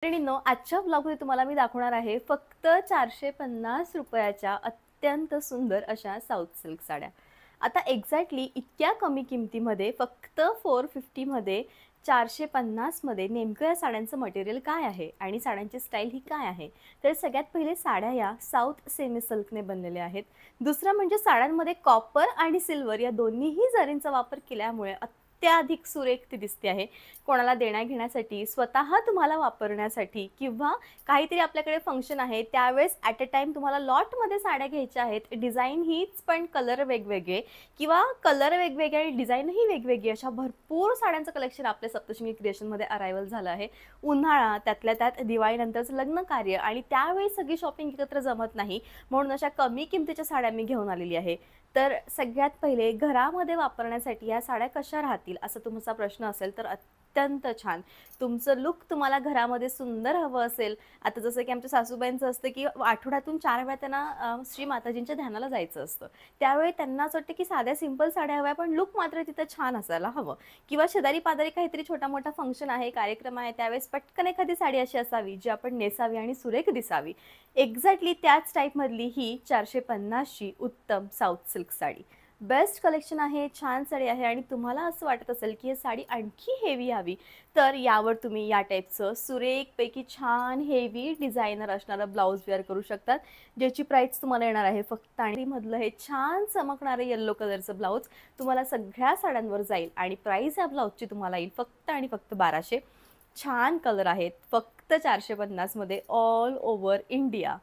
मैत्रिणींनो, आजच्या ब्लॉगमध्ये तुम्हाला मी दाखवणार आहे फक्त 450 रुपयाच्या अत्यंत सुंदर अशा साऊथ सिल्क साड्या. आता एक्झॅक्टली इतक्या कमी किमतीमध्ये फक्त 450 मध्ये 450 मध्ये नेमकं या साड्यांचं मटेरियल काय आहे आणि साड्यांची स्टाईल ही काय आहे. तर सगळ्यात पहिले साड्या या साऊथ सेमी सिल्कने बनलेल्या आहेत. दुसरं म्हणजे साड्यांमध्ये कॉपर आणि सिल्वर या दोन्हीही जरींचा वापर केल्यामुळे अत्याधिक सुरेख ती दिसते आहे. कोणाला देण्या घेण्यासाठी, स्वतः तुम्हाला वापरण्यासाठी किंवा काहीतरी आपल्याकडे फंक्शन आहे त्यावेळेस ॲट अ टाइम तुम्हाला लॉटमध्ये साड्या घ्यायच्या आहेत. डिझाईन हीच पण कलर वेगवेगळे किंवा कलर वेगवेगळे आणि डिझाईनही वेगवेगळी अशा भरपूर साड्यांचं कलेक्शन आपल्या सप्तशृंगी क्रिएशनमध्ये अरायवल झालं आहे. उन्हाळा, त्यातल्या त्यात दिवाळीनंतरचं लग्न कार्य आणि त्यावेळी सगळी शॉपिंग एकत्र जमत नाही, म्हणून अशा कमी किमतीच्या साड्या मी घेऊन आलेली आहे. तर सगळ्यात पहिले घरामध्ये वापरण्यासाठी या साड्या कशा राहतील असं तुमचा प्रश्न असेल तर अत्यंत छान. तुमचं लुक तुम्हाला घरामध्ये सुंदर हवं असेल, आता जसं की आमच्या सासूबाईंचं असतं की आठवड्यातून 4 वेळा त्यांना श्री माताजींच्या ध्यानाला जायचं असतं. त्यावेळी त्यांना असं वाटतं की साध्या सिंपल साड्या हव्या, पण लुक मात्र तिथं छान असायला हवं. किंवा शेजारी पाजारी काहीतरी छोटा मोठा फंक्शन आहे, कार्यक्रम आहे, त्यावेळेस पटकन एखादी साडी अशी असावी जी आपण नेसावी आणि सुरेख दिसावी. एक्झॅक्टली त्याच टाईपमधली ही 450 ची उत्तम south silk sari. Best collection आहे, छान साडी आहे आणि तुम्हाला असं वाटत असेल की ही साडी आणखी हेवी हवी, तर यावर तुम्ही या टाईपचं सुरेखपैकी छान हेवी डिझायनर असणारं ब्लाऊज वेअर करू शकतात, ज्याची प्राईस तुम्हाला येणार आहे फक्त. आणि मधलं हे छान चमकणारं येल्लो कलरचं ब्लाऊज तुम्हाला सगळ्या साड्यांवर जाईल आणि प्राईस या ब्लाऊजची तुम्हाला येईल फक्त आणि फक्त 1200. छान कलर आहेत, फक्त 450 मध्ये ऑल ओव्हर इंडिया.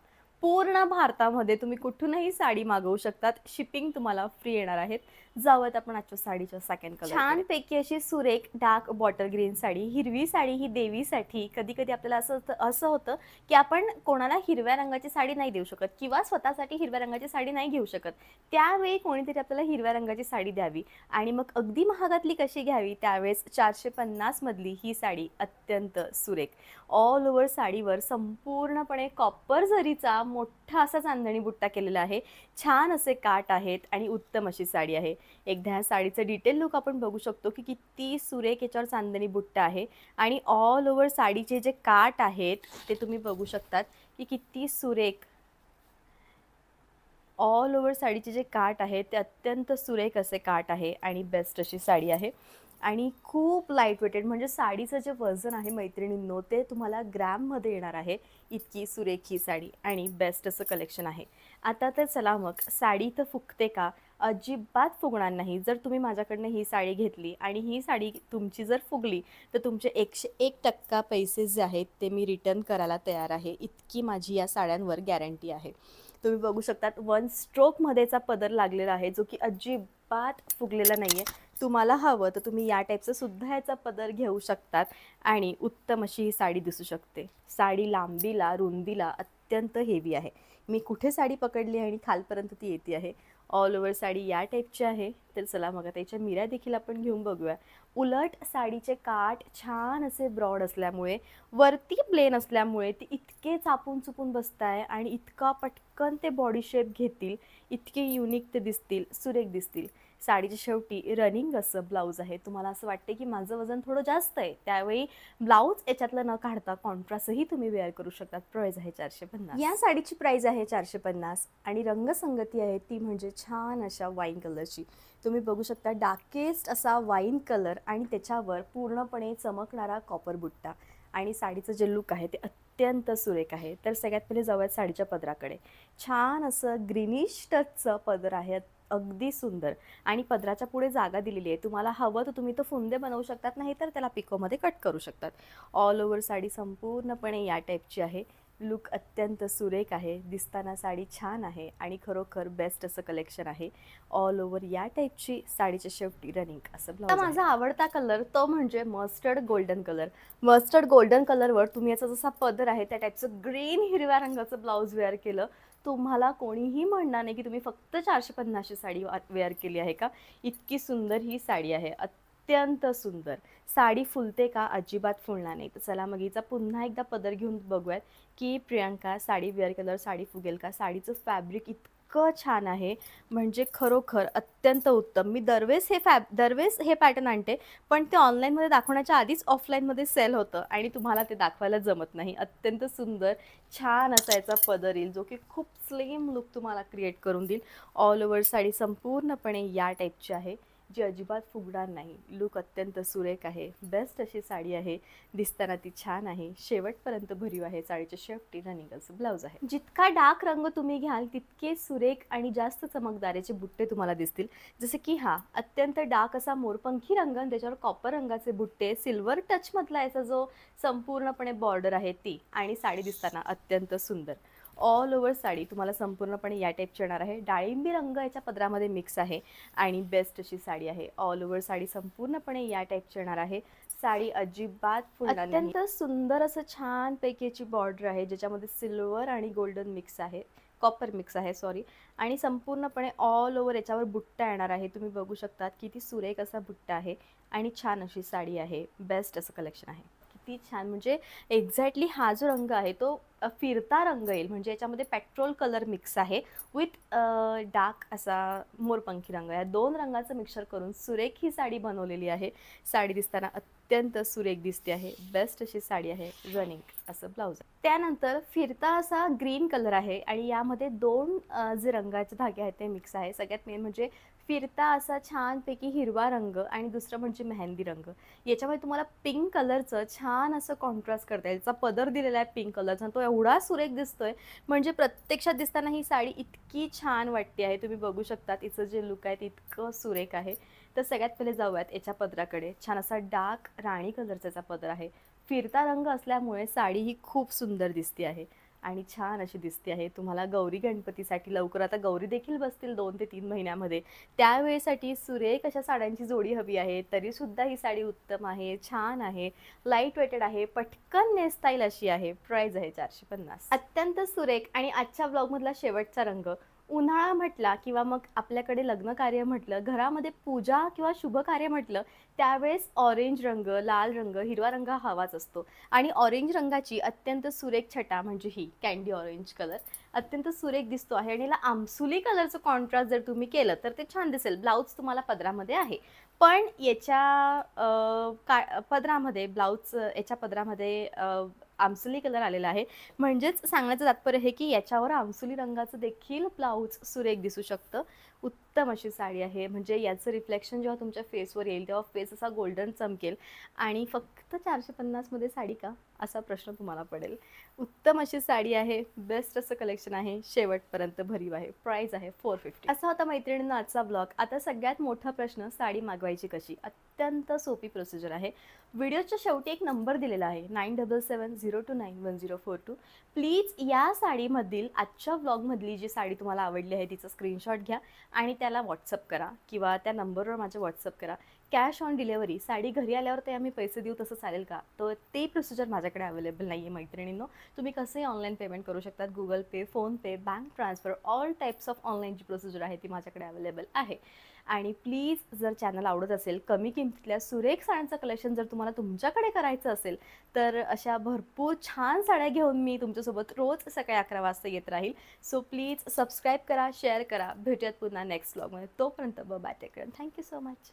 पूर्ण भारतामध्ये तुम्ही कुठूनही साडी मागवू शकतात. शिपिंग तुम्हाला फ्री येणार आहेत. जाऊयात आपण आजच्या साडीच्या सेकंड कलर. छानपैकी अशी सुरेख डार्क बॉटल ग्रीन साडी. हिरवी साडी ही देवीसाठी. कधी कधी आपल्याला असं होतं की आपण कोणाला हिरव्या रंगाची साडी नाही देऊ शकत किंवा स्वतःसाठी हिरव्या रंगाची साडी नाही घेऊ शकत. त्यावेळी कोणीतरी आपल्याला हिरव्या रंगाची साडी द्यावी आणि मग अगदी महागातली कशी घ्यावी, त्यावेळेस 450 मधली ही साडी अत्यंत सुरेख. ऑल ओव्हर साडीवर संपूर्णपणे कॉपर जरीचा मोठा असा चांदणी बुट्टा केलेला आहे. छान असे काठ आहेत आणि उत्तम अशी साडी आहे. एकदा ह्या साडीचं डिटेल लुक आपण बघू शकतो की किती सुरेख याच्यावर चांदणी बुट्टा आहे आणि ऑल ओव्हर साडीचे जे काठ आहेत ते तुम्ही बघू शकतात की किती सुरेख. ऑल ओव्हर साडीचे जे काठ आहेत ते अत्यंत सुरेख असे काठ आहे आणि बेस्ट अशी साडी आहे आणि खूप लाईट वेटेड, म्हणजे साडीचं जे वजन आहे मैत्रिणींनो ते तुम्हाला ग्रॅममध्ये येणार आहे. इतकी सुरेख ही साडी आणि बेस्ट असं कलेक्शन आहे. आता तर चला मग, साडी तर फुगते का? अजिबात फुगणार नाही. जर तुम्ही माझ्याकडनं ही साडी घेतली आणि ही साडी तुमची जर फुगली तर तुमचे 101% पैसे जे आहेत ते मी रिटर्न करायला तयार आहे. इतकी माझी या साड्यांवर गॅरंटी आहे. तुम्ही बघू शकतात वन स्ट्रोकमध्येचा पदर लागलेला आहे जो की अजिबात फुगलेला नाही आहे. तुम्हाला हवं तर तुम्ही या टाईपचं सुद्धा याचा पदर घेऊ शकतात आणि उत्तम अशी ही साडी दिसू शकते. साडी लांबीला रुंदीला अत्यंत हेवी आहे. मी कुठे साडी पकडली आणि खालपर्यंत ती येते आहे. ऑल ओव्हर साडी या टाईपची आहे. तर चला मग आता याच्या मिऱ्या देखील आपण घेऊन बघूया. उलट साडीचे काठ छान असे ब्रॉड असल्यामुळे, वरती प्लेन असल्यामुळे ती इतके चापून चुपून बसत आहे आणि इतका पटकन ते बॉडी शेप घेतील, इतके युनिक ते दिसतील, सुरेख दिसतील. साडीच्या शेवटी रनिंग असं ब्लाऊज आहे. तुम्हाला असं वाटते की माझं वजन थोडं जास्त आहे, त्यावेळी ब्लाऊज याच्यातलं न काढता कॉन्ट्रास्टही तुम्ही वेअर करू शकतात. प्राईज आहे 450. या साडीची प्राईज आहे 450 आणि रंगसंगती आहे ती म्हणजे छान अशा वाईन कलरची. तुम्ही बघू शकता डार्केस्ट असा वाईन कलर आणि त्याच्यावर पूर्णपणे चमकणारा कॉपर बुट्टा आणि साडीचं जे लुक आहे ते अत्यंत सुरेख आहे. तर सगळ्यात पहिले जाऊयात साडीच्या पदराकडे. छान असं ग्रीनिश टचचं पदर आहे, अगदी सुंदर आणि पदराच्या पुढे जागा दिलेली आहे. तुम्हाला हवं तर तुम्ही तो फुंदे बनवू शकतात, नाही तर त्याला पिकोमध्ये कट करू शकतात. ऑल ओव्हर साडी संपूर्णपणे या टाईपची आहे. लुक अत्यंत सुरेख आहे. दिसताना साडी छान आहे आणि खरोखर बेस्ट असं कलेक्शन आहे. ऑल ओव्हर या टाईपची साडीच्या शेवटी रनिंग असं ब्लाऊज. माझा आवडता कलर तो म्हणजे mustard golden colour. Mustard golden कलरवर तुम्ही याचा जसा पदर आहे त्या टाईपचं ग्रीन हिरव्या रंगाचं ब्लाऊज वेअर केलं, तुम्हाला कोणीही म्हणणार नाही की तुम्ही फक्त 450 साडी वेअर केली आहे का. इतकी सुंदर ही साडी आहे, अत्यंत सुंदर. साडी फुलते का? अजिबात फुलणार नाही. तर चला मग हिचा पुन्हा एकदा पदर घेऊन बघूयात की प्रियांका साडी वेअर केल्यावर साडी फुगेल का. साडीचं फॅब्रिक इतकं इतकं छान आहे, म्हणजे खरोखर अत्यंत उत्तम. मी दरवेळेस हे पॅटर्न आणते, पण ते ऑनलाईनमध्ये दाखवण्याच्या आधीच ऑफलाईनमध्ये सेल होतं आणि तुम्हाला ते दाखवायला जमत नाही. अत्यंत सुंदर, छान असा याचा पदर येईल, जो की खूप स्लिम लूक तुम्हाला क्रिएट करून देईल. ऑल ओव्हर साडी संपूर्णपणे या टाईपची आहे, जी अजिबात फुगणार नाही. लूक अत्यंत सुरेख आहे. बेस्ट अशी साडी आहे. दिसताना ती छान आहे. शेवटपर्यंत भरीव आहे. साडीच्या शेवटी रनिंग असं ब्लाऊज आहे. जितका डार्क रंग तुम्ही घ्याल तितके सुरेख आणि जास्त चमकदार याचे बुट्टे तुम्हाला दिसतील. जसे की हा अत्यंत डार्क असा मोरपंखी रंग आणि त्याच्यावर कॉपर रंगाचे बुट्टे, सिल्वर टचमधला याचा जो संपूर्णपणे बॉर्डर आहे ती, आणि साडी दिसताना अत्यंत सुंदर. ऑल ओव्हर साडी तुम्हाला संपूर्णपणे या टाईपची येणार आहे. डाळिंबी रंग याच्या पदरामध्ये मिक्स आहे आणि बेस्ट अशी साडी आहे. ऑल ओव्हर साडी संपूर्णपणे या टाईपची येणार आहे. साडी अजिबात फुलणार नाही. अत्यंत सुंदर असं छानपैकी याची बॉर्डर आहे, ज्याच्यामध्ये सिल्वर आणि गोल्डन मिक्स आहे, कॉपर मिक्स आहे सॉरी. आणि संपूर्णपणे ऑल ओव्हर याच्यावर बुट्टा येणार आहे. तुम्ही बघू शकतात किती सुरेख असा बुट्टा आहे आणि छान अशी साडी आहे. बेस्ट असं कलेक्शन आहे. किती छान, म्हणजे एक्झॅक्टली हा जो रंग आहे तो फिरता रंग येईल, म्हणजे याच्यामध्ये पेट्रोल कलर मिक्स आहे विथ डार्क असा मोरपंखी रंग. या दोन रंगाचं मिक्सर करून सुरेख ही साडी बनवलेली आहे. साडी दिसताना अत्यंत सुरेख दिसते आहे. बेस्ट अशी साडी आहे. रनिंग असं ब्लाऊज. त्यानंतर फिरता असा ग्रीन कलर आहे आणि यामध्ये दोन जे रंगाचे धागे आहेत ते मिक्स आहे. सगळ्यात मेन म्हणजे फिरता असा छानपैकी हिरवा रंग आणि दुसरं म्हणजे मेहंदी रंग. याच्यामध्ये तुम्हाला पिंक कलरचं छान असं कॉन्ट्रास्ट करता येईल. याचा पदर दिलेला आहे पिंक कलरचा, तो एवढा सुरेख दिसतोय, म्हणजे प्रत्यक्षात दिसताना ही साडी इतकी छान वाटते आहे. तुम्ही बघू शकता तिचं जे लुक आहे ते इतकं सुरेख आहे. तर सगळ्यात पहिले जाऊयात याच्या पदराकडे. छान असा डार्क राणी कलरचा पदर आहे. फिरता रंग असल्यामुळे साडी ही खूप सुंदर दिसते आहे आणि छान अशी दिसते आहे. तुम्हाला गौरी गणपतीसाठी लवकर आता गौरी देखील बसतील 2 ते 3 महिन्यामध्ये, त्यावेळेसाठी सुरेख अशा साड्यांची जोडी हवी आहे. तरीसुद्धा ही साडी उत्तम आहे, छान आहे, लाईट वेटेड आहे, पटकन नेसता येईल अशी आहे. प्राईज आहे 450. अत्यंत सुरेख आणि आजच्या ब्लॉगमधला शेवटचा रंग. उन्हाळा म्हटला किंवा मग आपल्याकडे लग्न कार्य म्हटलं, घरामध्ये पूजा किंवा शुभ कार्य म्हटलं, त्यावेळेस ऑरेंज रंग, लाल रंग, हिरवा रंग हवाच असतो. आणि ऑरेंज रंगाची अत्यंत सुरेख छटा म्हणजे ही कँडी ऑरेंज कलर अत्यंत सुरेख दिसतो आहे. आणि याला आमसुली कलरचं कॉन्ट्रास्ट जर तुम्ही केलं तर ते छान दिसेल. ब्लाऊज तुम्हाला पदरामध्ये आहे, पण याच्या पदरामध्ये ब्लाऊज याच्या पदरामध्ये आमसुली कलर आलेला आहे. म्हणजेच सांगण्याचं तात्पर्य हे की याच्यावर आमसुली रंगाचं देखील ब्लाऊज सुरेख दिसू शकतं. उत्तम अशी साडी आहे. म्हणजे याचं रिफ्लेक्शन जेव्हा तुमच्या फेसवर येईल तेव्हा फेस असा गोल्डन चमकेल. आणि फक्त 450 मध्ये साडी का, असा प्रश्न तुम्हाला पडेल. उत्तम अशी साडी आहे. बेस्ट असं कलेक्शन आहे. शेवटपर्यंत भरीव आहे. प्राइस आहे 450. असा होता मैत्रिणींना आजचा ब्लॉग. आता सगळ्यात मोठा प्रश्न, साडी मागवायची कशी. अत्यंत सोपी प्रोसिजर आहे. व्हिडिओच्या शेवटी एक नंबर दिलेला आहे 9770291042. प्लीज या साडीमधील आजच्या व्लॉगमधली जी साडी तुम्हाला आवडली आहे तिचा स्क्रीनशॉट घ्या आणि त्याला व्हॉट्सअप करा किंवा त्या नंबरवर माझ्या व्हॉट्सअप करा. कॅश ऑन डिलेवरी, साडी घरी आल्यावर ते आम्ही पैसे देऊ तसं चालेल का, तर ते प्रोसिजर माझ्याकडे अवेलेबल नाही आहे मैत्रिणींनो. तुम्ही कसंही ऑनलाईन पेमेंट करू शकतात. Google Pay, PhonePe, bank transfer, all types of online जी प्रोसिजर आहे ती माझ्याकडे अवेलेबल आहे. आणि प्लीज जर चॅनल आवडत असेल, कमी किमतीतल्या सुरेख साड्यांचं कलेक्शन जर तुम्हाला तुमच्याकडे करायचं असेल, तर अशा भरपूर छान साड्या घेऊन मी तुमच्यासोबत रोज सकाळी 11 वाजता येत राहील. सो प्लीज सबस्क्राईब करा, शेअर करा. भेटूयात पुन्हा नेक्स्ट व्लॉगमध्ये. तोपर्यंत bye, take care. Thank you so much.